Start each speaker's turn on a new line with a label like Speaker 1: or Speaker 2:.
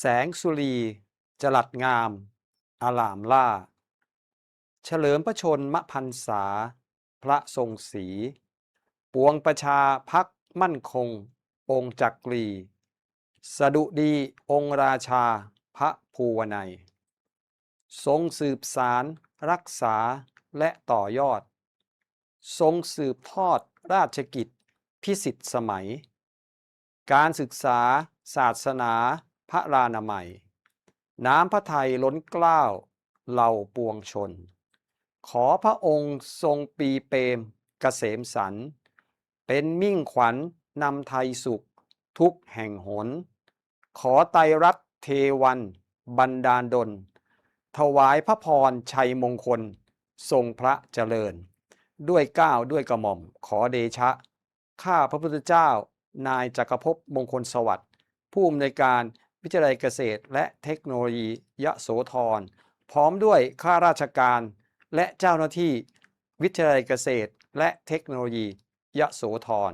Speaker 1: แสงสุรีจรัสงามอลามล่าเฉลิมพระชนมพรรษาพระทรงศรีปวงประชาพักมั่นคงองค์จักรีสดุดีองค์ราชาพระภูวนัยทรงสืบสารรักษาและต่อยอดทรงสืบทอดราชกิจพิสิทธิสมัยการศึกษาศาสนาพระรานามัยน้ำพระทัยล้นเกล้าเหล่าปวงชนขอพระองค์ทรงปีเปรมเกษมสันต์เป็นมิ่งขวัญนำไทยสุขทุกแห่งหนขอไตรรัตน์เทวันบันดาลดลถวายพระพรชัยมงคลทรงพระเจริญด้วยเกล้าด้วยกระหม่อมขอเดชะข้าพระพุทธเจ้านายจักรภพมงคลสวัสดิ์ผู้อำนวยการวิทยาลัยเกษตรและเทคโนโลยียโสธรพร้อมด้วยข้าราชการและเจ้าหน้าที่วิทยาลัยเกษตรและเทคโนโลยียโสธร